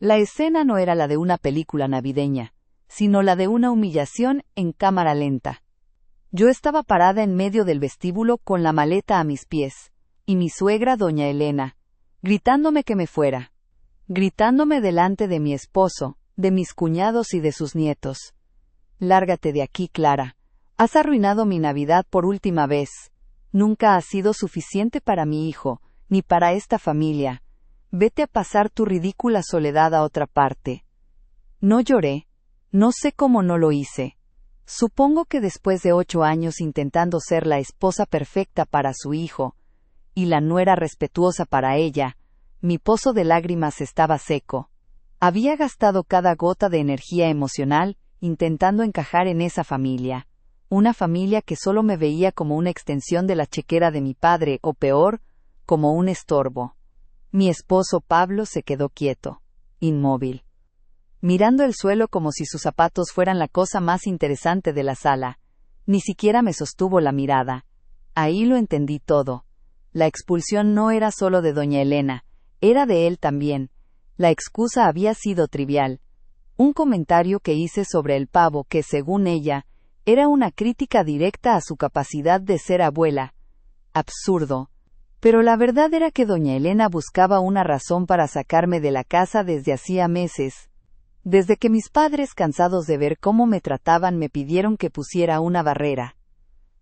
La escena no era la de una película navideña, sino la de una humillación en cámara lenta. Yo estaba parada en medio del vestíbulo con la maleta a mis pies, y mi suegra doña Elena, gritándome que me fuera. Gritándome delante de mi esposo, de mis cuñados y de sus nietos. Lárgate de aquí, Clara. Has arruinado mi Navidad por última vez. Nunca has sido suficiente para mi hijo, ni para esta familia. Vete a pasar tu ridícula soledad a otra parte. No lloré. No sé cómo no lo hice. Supongo que después de 8 años intentando ser la esposa perfecta para su hijo, y la nuera respetuosa para ella, mi pozo de lágrimas estaba seco. Había gastado cada gota de energía emocional intentando encajar en esa familia. Una familia que solo me veía como una extensión de la chequera de mi padre, o peor, como un estorbo. Mi esposo Pablo se quedó quieto, inmóvil, mirando el suelo como si sus zapatos fueran la cosa más interesante de la sala. Ni siquiera me sostuvo la mirada. Ahí lo entendí todo. La expulsión no era solo de doña Elena, era de él también. La excusa había sido trivial. Un comentario que hice sobre el pavo que, según ella, era una crítica directa a su capacidad de ser abuela. Absurdo. Pero la verdad era que doña Elena buscaba una razón para sacarme de la casa desde hacía meses. Desde que mis padres, cansados de ver cómo me trataban, me pidieron que pusiera una barrera.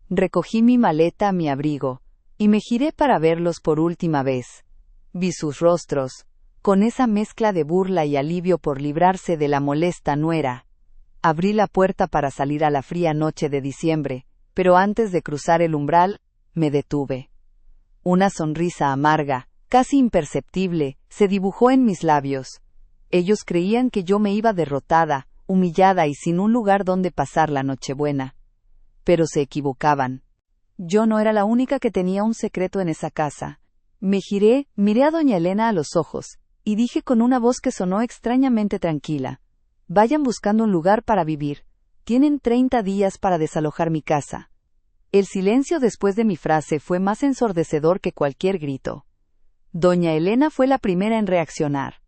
Recogí mi maleta, mi abrigo, y me giré para verlos por última vez. Vi sus rostros, con esa mezcla de burla y alivio por librarse de la molesta nuera. Abrí la puerta para salir a la fría noche de diciembre, pero antes de cruzar el umbral, me detuve. Una sonrisa amarga, casi imperceptible, se dibujó en mis labios. Ellos creían que yo me iba derrotada, humillada y sin un lugar donde pasar la Nochebuena. Pero se equivocaban. Yo no era la única que tenía un secreto en esa casa. Me giré, miré a doña Elena a los ojos, y dije con una voz que sonó extrañamente tranquila: vayan buscando un lugar para vivir. Tienen 30 días para desalojar mi casa. El silencio después de mi frase fue más ensordecedor que cualquier grito. Doña Elena fue la primera en reaccionar.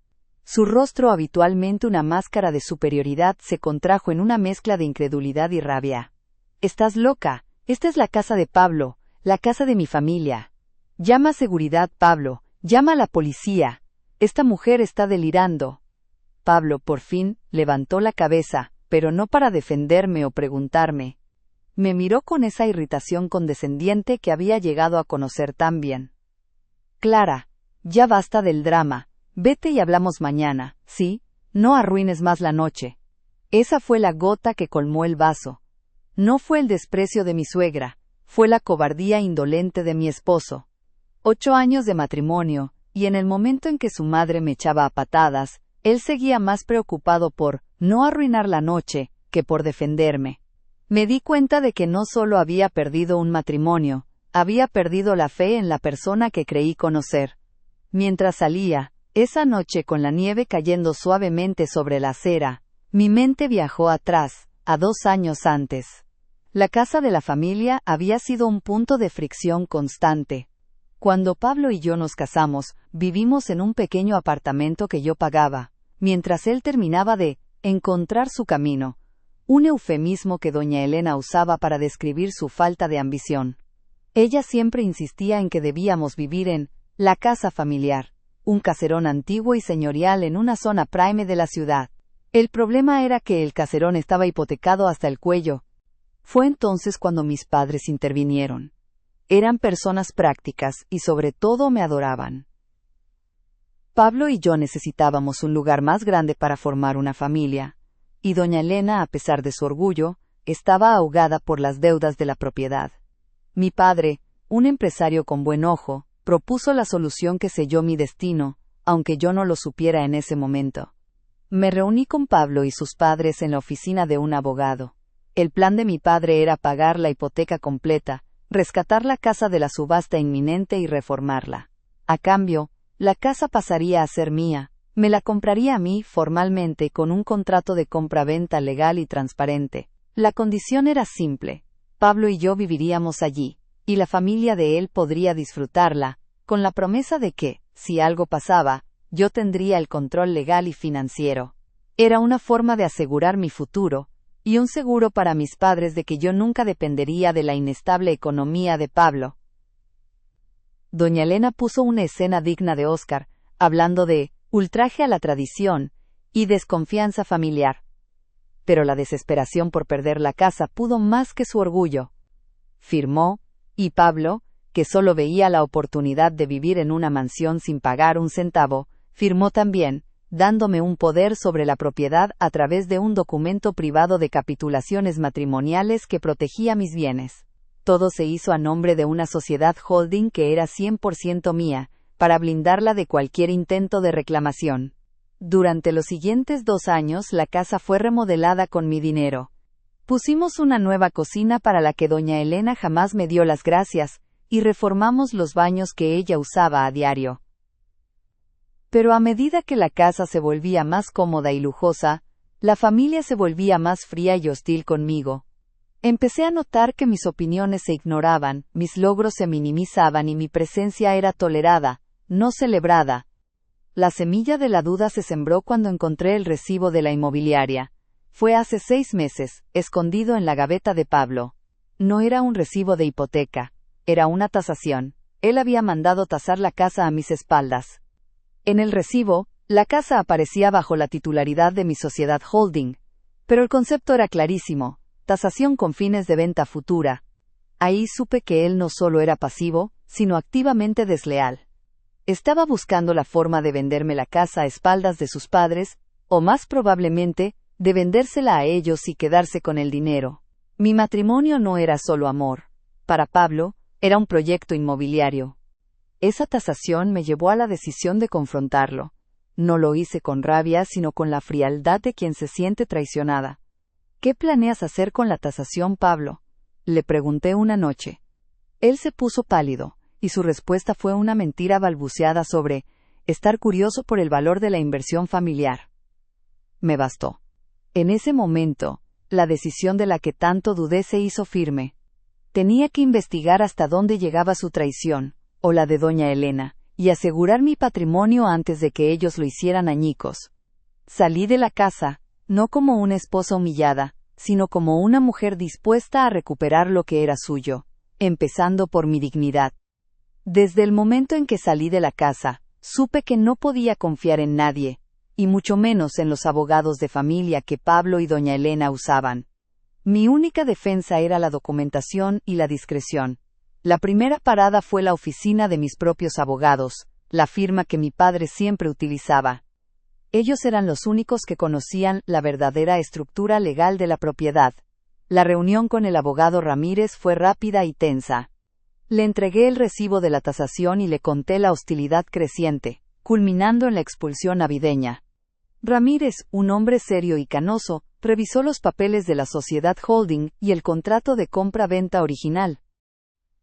Su rostro, habitualmente una máscara de superioridad, se contrajo en una mezcla de incredulidad y rabia. «Estás loca. Esta es la casa de Pablo, la casa de mi familia. Llama a seguridad, Pablo. Llama a la policía. Esta mujer está delirando». Pablo, por fin, levantó la cabeza, pero no para defenderme o preguntarme. Me miró con esa irritación condescendiente que había llegado a conocer tan bien. «Clara, ya basta del drama. Vete y hablamos mañana, ¿sí? No arruines más la noche». Esa fue la gota que colmó el vaso. No fue el desprecio de mi suegra, fue la cobardía indolente de mi esposo. 8 años de matrimonio, y en el momento en que su madre me echaba a patadas, él seguía más preocupado por no arruinar la noche que por defenderme. Me di cuenta de que no solo había perdido un matrimonio, había perdido la fe en la persona que creí conocer. Mientras salía, esa noche con la nieve cayendo suavemente sobre la acera, mi mente viajó atrás, a 2 años antes. La casa de la familia había sido un punto de fricción constante. Cuando Pablo y yo nos casamos, vivimos en un pequeño apartamento que yo pagaba, mientras él terminaba de encontrar su camino, un eufemismo que doña Elena usaba para describir su falta de ambición. Ella siempre insistía en que debíamos vivir en la casa familiar, un caserón antiguo y señorial en una zona prime de la ciudad. El problema era que el caserón estaba hipotecado hasta el cuello. Fue entonces cuando mis padres intervinieron. Eran personas prácticas y sobre todo me adoraban. Pablo y yo necesitábamos un lugar más grande para formar una familia, y doña Elena, a pesar de su orgullo, estaba ahogada por las deudas de la propiedad. Mi padre, un empresario con buen ojo, propuso la solución que selló mi destino, aunque yo no lo supiera en ese momento. Me reuní con Pablo y sus padres en la oficina de un abogado. El plan de mi padre era pagar la hipoteca completa, rescatar la casa de la subasta inminente y reformarla. A cambio, la casa pasaría a ser mía. Me la compraría a mí formalmente con un contrato de compra-venta legal y transparente. La condición era simple. Pablo y yo viviríamos allí, y la familia de él podría disfrutarla, con la promesa de que, si algo pasaba, yo tendría el control legal y financiero. Era una forma de asegurar mi futuro, y un seguro para mis padres de que yo nunca dependería de la inestable economía de Pablo. Doña Elena puso una escena digna de Oscar, hablando de ultraje a la tradición y desconfianza familiar. Pero la desesperación por perder la casa pudo más que su orgullo. Firmó, y Pablo, que solo veía la oportunidad de vivir en una mansión sin pagar un centavo, firmó también, dándome un poder sobre la propiedad a través de un documento privado de capitulaciones matrimoniales que protegía mis bienes. Todo se hizo a nombre de una sociedad holding que era 100% mía, para blindarla de cualquier intento de reclamación. Durante los siguientes 2 años la casa fue remodelada con mi dinero. Pusimos una nueva cocina para la que doña Elena jamás me dio las gracias, y reformamos los baños que ella usaba a diario. Pero a medida que la casa se volvía más cómoda y lujosa, la familia se volvía más fría y hostil conmigo. Empecé a notar que mis opiniones se ignoraban, mis logros se minimizaban y mi presencia era tolerada, no celebrada. La semilla de la duda se sembró cuando encontré el recibo de la inmobiliaria. Fue hace 6 meses, escondido en la gaveta de Pablo. No era un recibo de hipoteca, era una tasación. Él había mandado tasar la casa a mis espaldas. En el recibo, la casa aparecía bajo la titularidad de mi sociedad holding, pero el concepto era clarísimo, tasación con fines de venta futura. Ahí supe que él no solo era pasivo, sino activamente desleal. Estaba buscando la forma de venderme la casa a espaldas de sus padres, o más probablemente, de vendérsela a ellos y quedarse con el dinero. Mi matrimonio no era solo amor. Para Pablo, era un proyecto inmobiliario. Esa tasación me llevó a la decisión de confrontarlo. No lo hice con rabia, sino con la frialdad de quien se siente traicionada. ¿Qué planeas hacer con la tasación, Pablo?, le pregunté una noche. Él se puso pálido, y su respuesta fue una mentira balbuceada sobre estar curioso por el valor de la inversión familiar. Me bastó. En ese momento, la decisión de la que tanto dudé se hizo firme. Tenía que investigar hasta dónde llegaba su traición, o la de doña Elena, y asegurar mi patrimonio antes de que ellos lo hicieran añicos. Salí de la casa, no como una esposa humillada, sino como una mujer dispuesta a recuperar lo que era suyo, empezando por mi dignidad. Desde el momento en que salí de la casa, supe que no podía confiar en nadie, y mucho menos en los abogados de familia que Pablo y doña Elena usaban. Mi única defensa era la documentación y la discreción. La primera parada fue la oficina de mis propios abogados, la firma que mi padre siempre utilizaba. Ellos eran los únicos que conocían la verdadera estructura legal de la propiedad. La reunión con el abogado Ramírez fue rápida y tensa. Le entregué el recibo de la tasación y le conté la hostilidad creciente, culminando en la expulsión navideña. Ramírez, un hombre serio y canoso, revisó los papeles de la sociedad holding y el contrato de compra-venta original.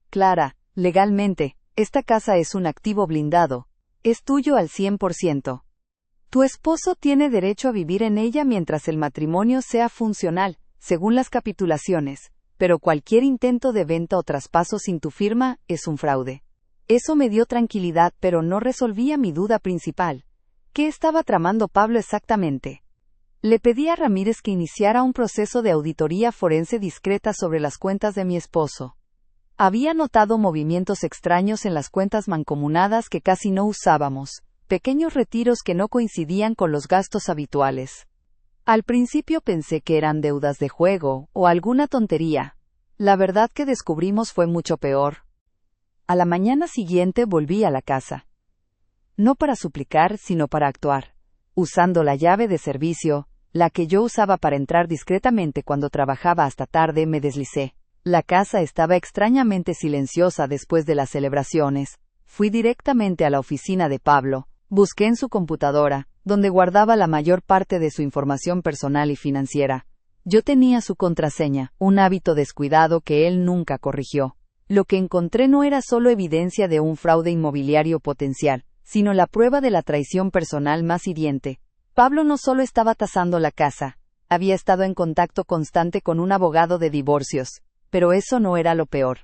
Clara, legalmente, esta casa es un activo blindado. Es tuyo al 100%. Tu esposo tiene derecho a vivir en ella mientras el matrimonio sea funcional, según las capitulaciones, pero cualquier intento de venta o traspaso sin tu firma es un fraude. Eso me dio tranquilidad, pero no resolvía mi duda principal. ¿Qué estaba tramando Pablo exactamente? Le pedí a Ramírez que iniciara un proceso de auditoría forense discreta sobre las cuentas de mi esposo. Había notado movimientos extraños en las cuentas mancomunadas que casi no usábamos, pequeños retiros que no coincidían con los gastos habituales. Al principio pensé que eran deudas de juego, o alguna tontería. La verdad que descubrimos fue mucho peor. A la mañana siguiente volví a la casa. No para suplicar, sino para actuar. Usando la llave de servicio, la que yo usaba para entrar discretamente cuando trabajaba hasta tarde, me deslicé. La casa estaba extrañamente silenciosa después de las celebraciones. Fui directamente a la oficina de Pablo. Busqué en su computadora, donde guardaba la mayor parte de su información personal y financiera. Yo tenía su contraseña, un hábito descuidado que él nunca corrigió. Lo que encontré no era solo evidencia de un fraude inmobiliario potencial, sino la prueba de la traición personal más hiriente. Pablo no solo estaba tasando la casa, había estado en contacto constante con un abogado de divorcios. Pero eso no era lo peor.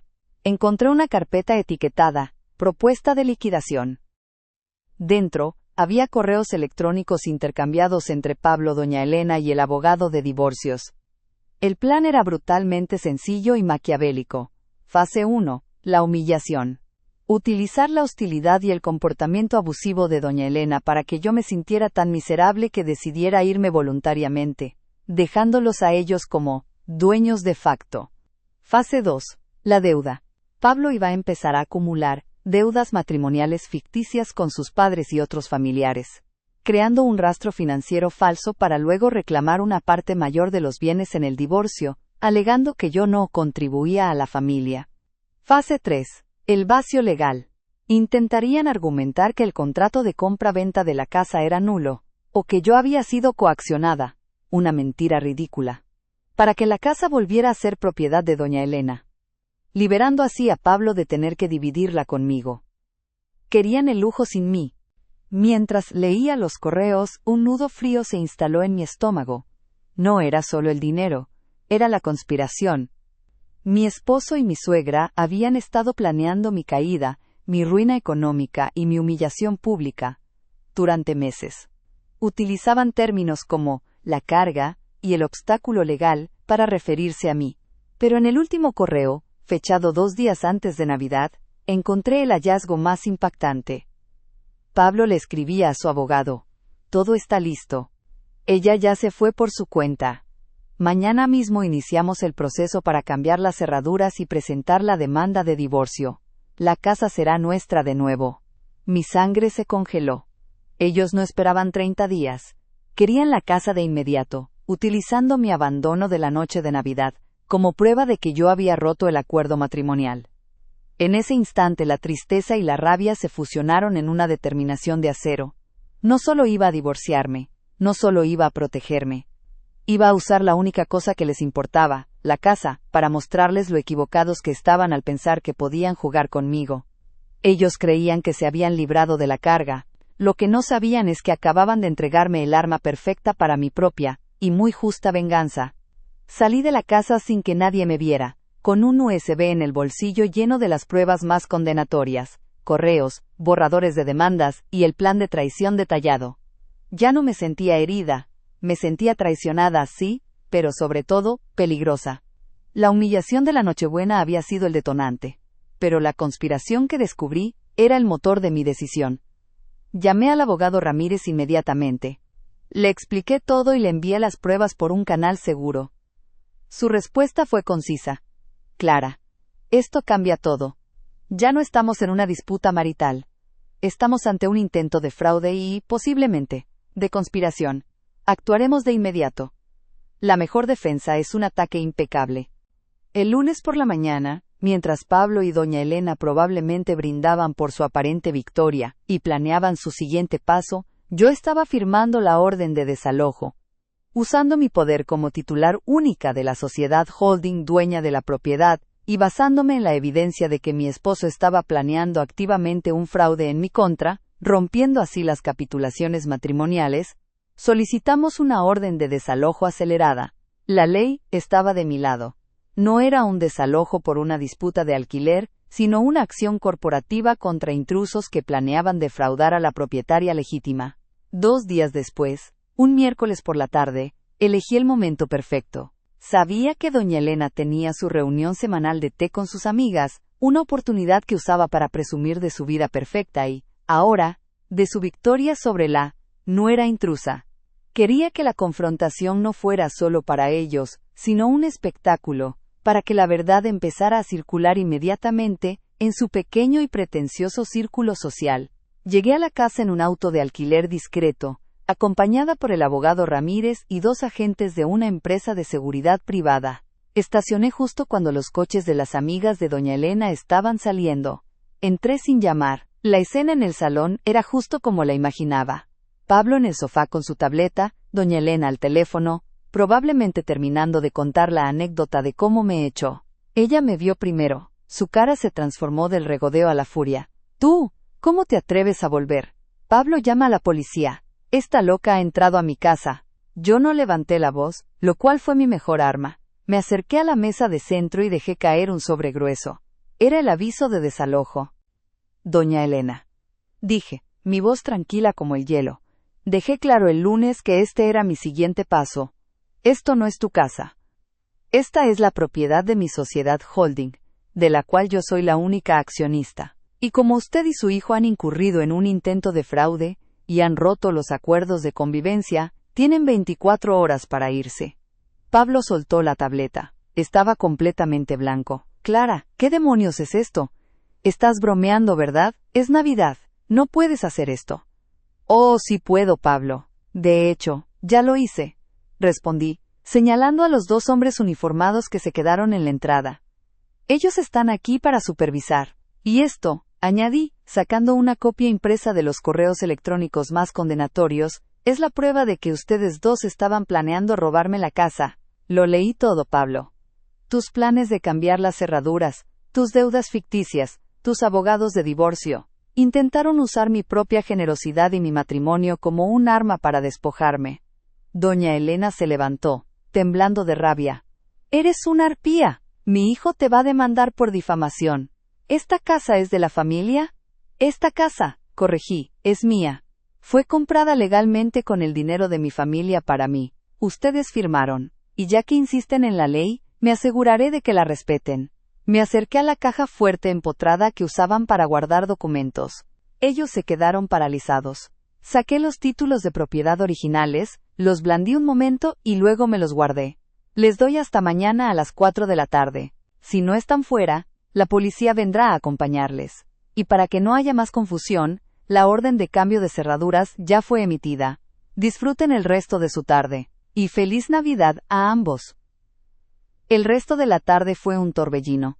Encontré una carpeta etiquetada, propuesta de liquidación. Dentro, Había correos electrónicos intercambiados entre Pablo, doña Elena y el abogado de divorcios. El plan era brutalmente sencillo y maquiavélico. Fase 1. La humillación. Utilizar la hostilidad y el comportamiento abusivo de doña Elena para que yo me sintiera tan miserable que decidiera irme voluntariamente, dejándolos a ellos como dueños de facto. Fase 2. La deuda. Pablo iba a empezar a acumular deudas matrimoniales ficticias con sus padres y otros familiares, creando un rastro financiero falso para luego reclamar una parte mayor de los bienes en el divorcio, alegando que yo no contribuía a la familia. Fase 3. El vacío legal. Intentarían argumentar que el contrato de compra-venta de la casa era nulo, o que yo había sido coaccionada, una mentira ridícula, para que la casa volviera a ser propiedad de doña Elena, liberando así a Pablo de tener que dividirla conmigo. Querían el lujo sin mí. Mientras leía los correos, un nudo frío se instaló en mi estómago. No era solo el dinero, era la conspiración. Mi esposo y mi suegra habían estado planeando mi caída, mi ruina económica y mi humillación pública durante meses. Utilizaban términos como la carga y el obstáculo legal para referirse a mí. Pero en el último correo, fechado 2 días antes de Navidad, encontré el hallazgo más impactante. Pablo le escribía a su abogado: todo está listo. Ella ya se fue por su cuenta. Mañana mismo iniciamos el proceso para cambiar las cerraduras y presentar la demanda de divorcio. La casa será nuestra de nuevo. Mi sangre se congeló. Ellos no esperaban 30 días. Querían la casa de inmediato, utilizando mi abandono de la noche de Navidad como prueba de que yo había roto el acuerdo matrimonial. En ese instante la tristeza y la rabia se fusionaron en una determinación de acero. No solo iba a divorciarme, no solo iba a protegerme. Iba a usar la única cosa que les importaba, la casa, para mostrarles lo equivocados que estaban al pensar que podían jugar conmigo. Ellos creían que se habían librado de la carga. Lo que no sabían es que acababan de entregarme el arma perfecta para mi propia y muy justa venganza. Salí de la casa sin que nadie me viera, con un USB en el bolsillo lleno de las pruebas más condenatorias, correos, borradores de demandas y el plan de traición detallado. Ya no me sentía herida, me sentía traicionada, sí, pero sobre todo, peligrosa. La humillación de la Nochebuena había sido el detonante, pero la conspiración que descubrí era el motor de mi decisión. Llamé al abogado Ramírez inmediatamente. Le expliqué todo y le envié las pruebas por un canal seguro. Su respuesta fue concisa. Clara. Esto cambia todo. Ya no estamos en una disputa marital. Estamos ante un intento de fraude y, posiblemente, de conspiración. Actuaremos de inmediato. La mejor defensa es un ataque impecable. El lunes por la mañana, mientras Pablo y doña Elena probablemente brindaban por su aparente victoria y planeaban su siguiente paso, yo estaba firmando la orden de desalojo. Usando mi poder como titular única de la sociedad holding dueña de la propiedad, y basándome en la evidencia de que mi esposo estaba planeando activamente un fraude en mi contra, rompiendo así las capitulaciones matrimoniales, solicitamos una orden de desalojo acelerada. La ley estaba de mi lado. No era un desalojo por una disputa de alquiler, sino una acción corporativa contra intrusos que planeaban defraudar a la propietaria legítima. 2 días después, un miércoles por la tarde, elegí el momento perfecto. Sabía que doña Elena tenía su reunión semanal de té con sus amigas, una oportunidad que usaba para presumir de su vida perfecta y, ahora, de su victoria sobre la nuera intrusa. Quería que la confrontación no fuera solo para ellos, sino un espectáculo, para que la verdad empezara a circular inmediatamente en su pequeño y pretencioso círculo social. Llegué a la casa en un auto de alquiler discreto, acompañada por el abogado Ramírez y 2 agentes de una empresa de seguridad privada. Estacioné justo cuando los coches de las amigas de doña Elena estaban saliendo. Entré sin llamar. La escena en el salón era justo como la imaginaba. Pablo en el sofá con su tableta, doña Elena al teléfono, probablemente terminando de contar la anécdota de cómo me echó. Ella me vio primero. Su cara se transformó del regodeo a la furia. «Tú, ¿cómo te atreves a volver? Pablo, llama a la policía. Esta loca ha entrado a mi casa». Yo no levanté la voz, lo cual fue mi mejor arma. Me acerqué a la mesa de centro y dejé caer un sobre grueso. Era el aviso de desalojo. «Doña Elena», dije, mi voz tranquila como el hielo. Dejé claro el lunes que este era mi siguiente paso. Esto no es tu casa. Esta es la propiedad de mi sociedad holding, de la cual yo soy la única accionista. Y como usted y su hijo han incurrido en un intento de fraude, y han roto los acuerdos de convivencia, tienen 24 horas para irse. Pablo soltó la tableta. Estaba completamente blanco. Clara, ¿qué demonios es esto? Estás bromeando, ¿verdad? Es Navidad. No puedes hacer esto. Oh, sí puedo, Pablo. De hecho, ya lo hice, respondí, señalando a los dos hombres uniformados que se quedaron en la entrada. Ellos están aquí para supervisar. Y esto, añadí, sacando una copia impresa de los correos electrónicos más condenatorios, es la prueba de que ustedes dos estaban planeando robarme la casa. Lo leí todo, Pablo. Tus planes de cambiar las cerraduras, tus deudas ficticias, tus abogados de divorcio. Intentaron usar mi propia generosidad y mi matrimonio como un arma para despojarme. Doña Elena se levantó, temblando de rabia. Eres una arpía. Mi hijo te va a demandar por difamación. ¿Esta casa es de la familia? Esta casa, corregí, es mía. Fue comprada legalmente con el dinero de mi familia para mí. Ustedes firmaron. Y ya que insisten en la ley, me aseguraré de que la respeten. Me acerqué a la caja fuerte empotrada que usaban para guardar documentos. Ellos se quedaron paralizados. Saqué los títulos de propiedad originales, los blandí un momento y luego me los guardé. Les doy hasta mañana a las 4 de la tarde. Si no están fuera, la policía vendrá a acompañarles. Y para que no haya más confusión, la orden de cambio de cerraduras ya fue emitida. Disfruten el resto de su tarde. Y feliz Navidad a ambos. El resto de la tarde fue un torbellino.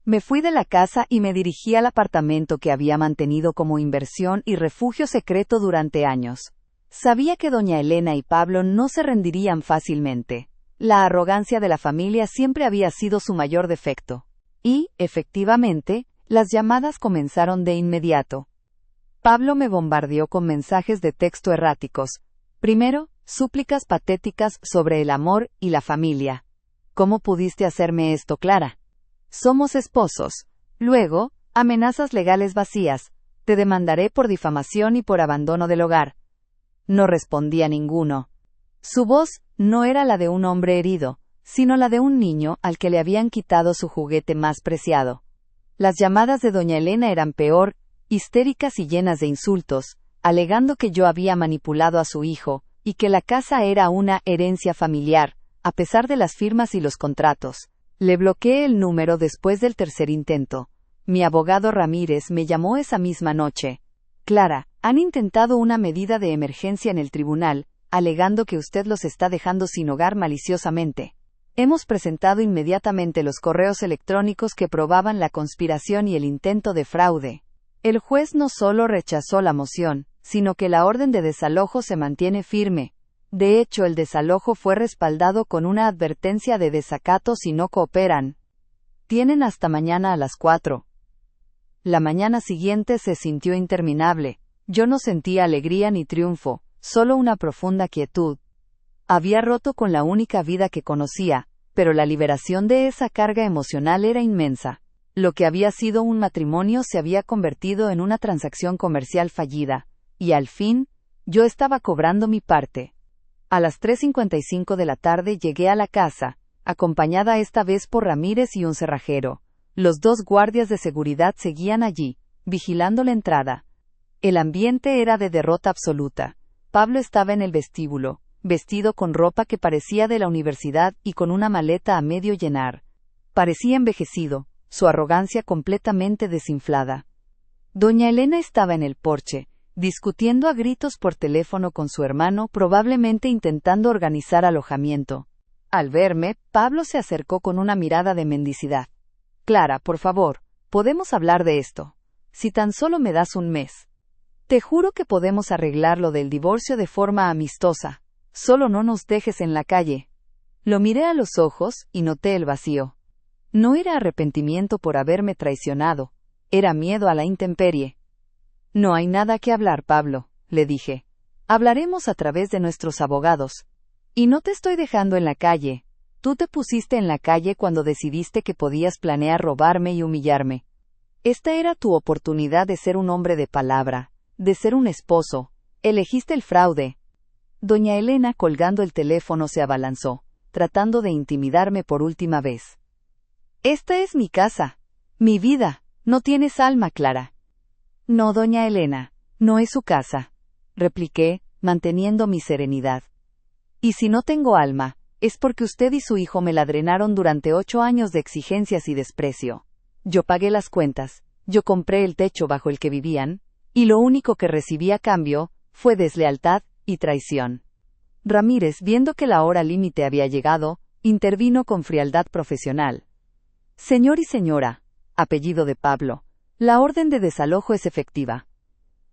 Me fui de la casa y me dirigí al apartamento que había mantenido como inversión y refugio secreto durante años. Sabía que doña Elena y Pablo no se rendirían fácilmente. La arrogancia de la familia siempre había sido su mayor defecto. Y, efectivamente, las llamadas comenzaron de inmediato. Pablo me bombardeó con mensajes de texto erráticos. Primero, súplicas patéticas sobre el amor y la familia. ¿Cómo pudiste hacerme esto, Clara? Somos esposos. Luego, amenazas legales vacías. Te demandaré por difamación y por abandono del hogar. No respondía ninguno. Su voz no era la de un hombre herido, sino la de un niño al que le habían quitado su juguete más preciado. Las llamadas de doña Elena eran peor, histéricas y llenas de insultos, alegando que yo había manipulado a su hijo, y que la casa era una herencia familiar, a pesar de las firmas y los contratos. Le bloqueé el número después del tercer intento. Mi abogado Ramírez me llamó esa misma noche. Clara, han intentado una medida de emergencia en el tribunal, alegando que usted los está dejando sin hogar maliciosamente. Hemos presentado inmediatamente los correos electrónicos que probaban la conspiración y el intento de fraude. El juez no solo rechazó la moción, sino que la orden de desalojo se mantiene firme. De hecho, el desalojo fue respaldado con una advertencia de desacato si no cooperan. Tienen hasta mañana a las 4. La mañana siguiente se sintió interminable. Yo no sentía alegría ni triunfo, solo una profunda quietud. Había roto con la única vida que conocía, pero la liberación de esa carga emocional era inmensa. Lo que había sido un matrimonio se había convertido en una transacción comercial fallida, y al fin, yo estaba cobrando mi parte. A las 3:55 de la tarde llegué a la casa, acompañada esta vez por Ramírez y un cerrajero. Los dos guardias de seguridad seguían allí, vigilando la entrada. El ambiente era de derrota absoluta. Pablo estaba en el vestíbulo, vestido con ropa que parecía de la universidad y con una maleta a medio llenar. Parecía envejecido, su arrogancia completamente desinflada. Doña Elena estaba en el porche, discutiendo a gritos por teléfono con su hermano, probablemente intentando organizar alojamiento. Al verme, Pablo se acercó con una mirada de mendicidad. Clara, por favor, podemos hablar de esto. Si tan solo me das un mes. Te juro que podemos arreglar lo del divorcio de forma amistosa. Solo no nos dejes en la calle. Lo miré a los ojos y noté el vacío. No era arrepentimiento por haberme traicionado. Era miedo a la intemperie. No hay nada que hablar, Pablo, le dije. Hablaremos a través de nuestros abogados. Y no te estoy dejando en la calle. Tú te pusiste en la calle cuando decidiste que podías planear robarme y humillarme. Esta era tu oportunidad de ser un hombre de palabra, de ser un esposo. Elegiste el fraude. Doña Elena, colgando el teléfono, se abalanzó, tratando de intimidarme por última vez. Esta es mi casa. Mi vida. No tienes alma, Clara. No, doña Elena, no es su casa, repliqué, manteniendo mi serenidad. Y si no tengo alma, es porque usted y su hijo me la drenaron durante 8 años de exigencias y desprecio. Yo pagué las cuentas, yo compré el techo bajo el que vivían, y lo único que recibí a cambio fue deslealtad y traición. Ramírez, viendo que la hora límite había llegado, intervino con frialdad profesional. Señor y señora, apellido de Pablo, la orden de desalojo es efectiva.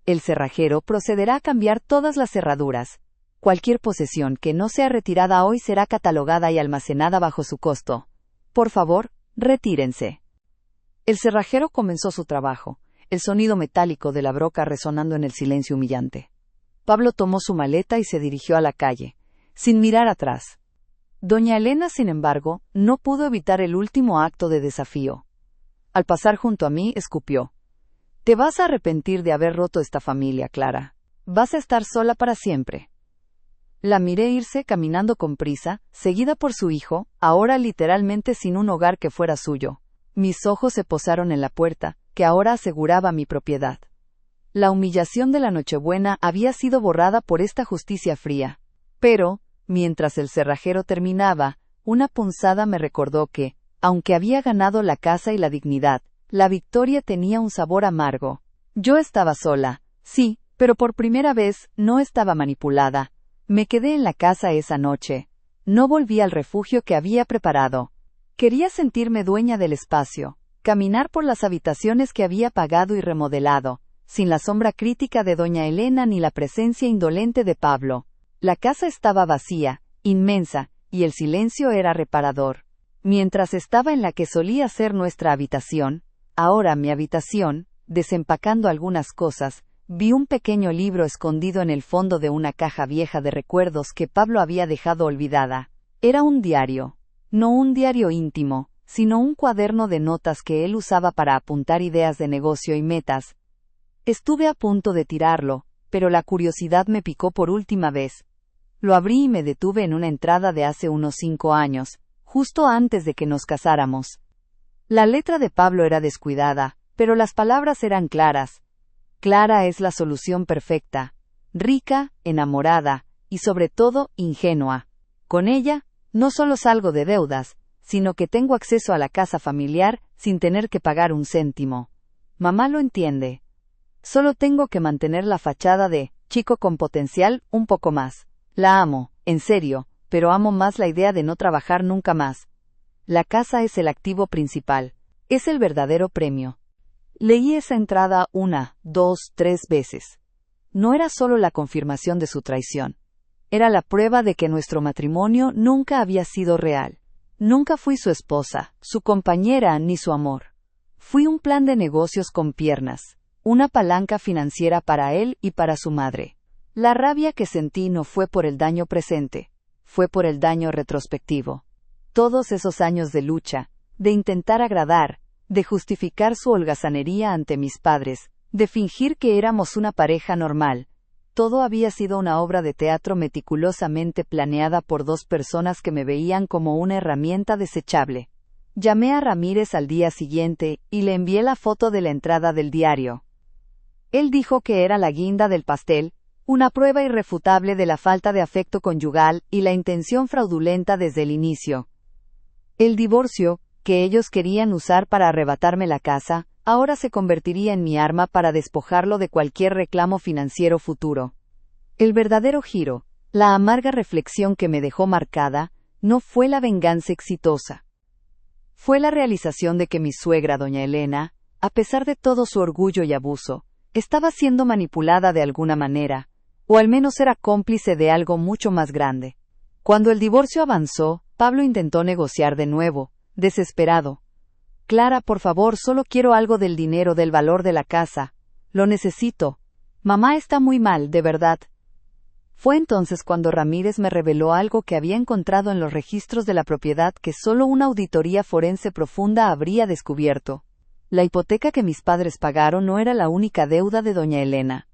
El cerrajero procederá a cambiar todas las cerraduras. Cualquier posesión que no sea retirada hoy será catalogada y almacenada bajo su costo. Por favor, retírense. El cerrajero comenzó su trabajo, el sonido metálico de la broca resonando en el silencio humillante. Pablo tomó su maleta y se dirigió a la calle, sin mirar atrás. Doña Elena, sin embargo, no pudo evitar el último acto de desafío. Al pasar junto a mí, escupió. Te vas a arrepentir de haber roto esta familia, Clara. Vas a estar sola para siempre. La miré irse caminando con prisa, seguida por su hijo, ahora literalmente sin un hogar que fuera suyo. Mis ojos se posaron en la puerta, que ahora aseguraba mi propiedad. La humillación de la Nochebuena había sido borrada por esta justicia fría. Pero, mientras el cerrajero terminaba, una punzada me recordó que, aunque había ganado la casa y la dignidad, la victoria tenía un sabor amargo. Yo estaba sola, sí, pero por primera vez no estaba manipulada. Me quedé en la casa esa noche. No volví al refugio que había preparado. Quería sentirme dueña del espacio, caminar por las habitaciones que había pagado y remodelado, sin la sombra crítica de doña Elena ni la presencia indolente de Pablo. La casa estaba vacía, inmensa, y el silencio era reparador. Mientras estaba en la que solía ser nuestra habitación, ahora mi habitación, desempacando algunas cosas, vi un pequeño libro escondido en el fondo de una caja vieja de recuerdos que Pablo había dejado olvidada. Era un diario. No un diario íntimo, sino un cuaderno de notas que él usaba para apuntar ideas de negocio y metas. Estuve a punto de tirarlo, pero la curiosidad me picó por última vez. Lo abrí y me detuve en una entrada de hace unos 5 años, justo antes de que nos casáramos. La letra de Pablo era descuidada, pero las palabras eran claras. Clara es la solución perfecta, rica, enamorada, y sobre todo, ingenua. Con ella, no solo salgo de deudas, sino que tengo acceso a la casa familiar sin tener que pagar un céntimo. Mamá lo entiende. Solo tengo que mantener la fachada de chico con potencial un poco más. La amo, en serio, pero amo más la idea de no trabajar nunca más. La casa es el activo principal. Es el verdadero premio. Leí esa entrada 1, 2, 3 veces. No era solo la confirmación de su traición. Era la prueba de que nuestro matrimonio nunca había sido real. Nunca fui su esposa, su compañera ni su amor. Fui un plan de negocios con piernas, una palanca financiera para él y para su madre. La rabia que sentí no fue por el daño presente, fue por el daño retrospectivo. Todos esos años de lucha, de intentar agradar, de justificar su holgazanería ante mis padres, de fingir que éramos una pareja normal. Todo había sido una obra de teatro meticulosamente planeada por 2 personas que me veían como una herramienta desechable. Llamé a Ramírez al día siguiente, y le envié la foto de la entrada del diario. Él dijo que era la guinda del pastel, una prueba irrefutable de la falta de afecto conyugal y la intención fraudulenta desde el inicio. El divorcio, que ellos querían usar para arrebatarme la casa, ahora se convertiría en mi arma para despojarlo de cualquier reclamo financiero futuro. El verdadero giro, la amarga reflexión que me dejó marcada, no fue la venganza exitosa. Fue la realización de que mi suegra doña Elena, a pesar de todo su orgullo y abuso, estaba siendo manipulada de alguna manera, o al menos era cómplice de algo mucho más grande. Cuando el divorcio avanzó, Pablo intentó negociar de nuevo, desesperado. Clara, por favor, solo quiero algo del dinero del valor de la casa. Lo necesito. Mamá está muy mal, de verdad. Fue entonces cuando Ramírez me reveló algo que había encontrado en los registros de la propiedad que solo una auditoría forense profunda habría descubierto. La hipoteca que mis padres pagaron no era la única deuda de doña Elena.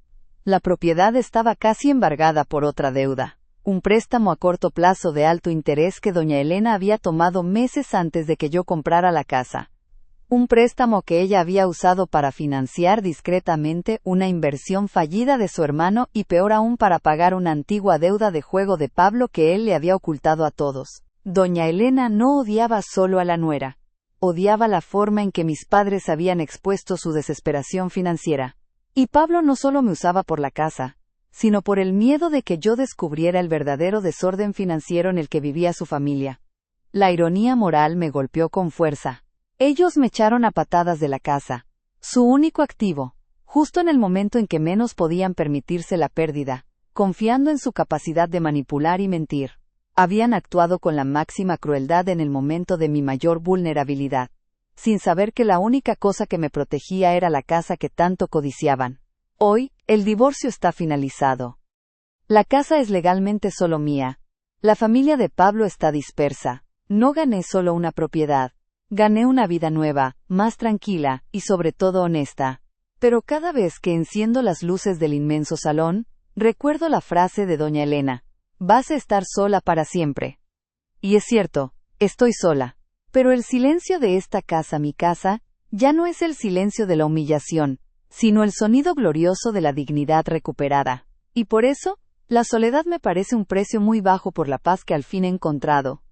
La propiedad estaba casi embargada por otra deuda, un préstamo a corto plazo de alto interés que doña Elena había tomado meses antes de que yo comprara la casa. Un préstamo que ella había usado para financiar discretamente una inversión fallida de su hermano y peor aún para pagar una antigua deuda de juego de Pablo que él le había ocultado a todos. Doña Elena no odiaba solo a la nuera. Odiaba la forma en que mis padres habían expuesto su desesperación financiera. Y Pablo no solo me usaba por la casa, sino por el miedo de que yo descubriera el verdadero desorden financiero en el que vivía su familia. La ironía moral me golpeó con fuerza. Ellos me echaron a patadas de la casa, su único activo, justo en el momento en que menos podían permitirse la pérdida, confiando en su capacidad de manipular y mentir. Habían actuado con la máxima crueldad en el momento de mi mayor vulnerabilidad, sin saber que la única cosa que me protegía era la casa que tanto codiciaban. Hoy, el divorcio está finalizado. La casa es legalmente solo mía. La familia de Pablo está dispersa. No gané solo una propiedad. Gané una vida nueva, más tranquila, y sobre todo honesta. Pero cada vez que enciendo las luces del inmenso salón, recuerdo la frase de doña Elena: vas a estar sola para siempre. Y es cierto, estoy sola. Pero el silencio de esta casa, mi casa, ya no es el silencio de la humillación, sino el sonido glorioso de la dignidad recuperada. Y por eso, la soledad me parece un precio muy bajo por la paz que al fin he encontrado.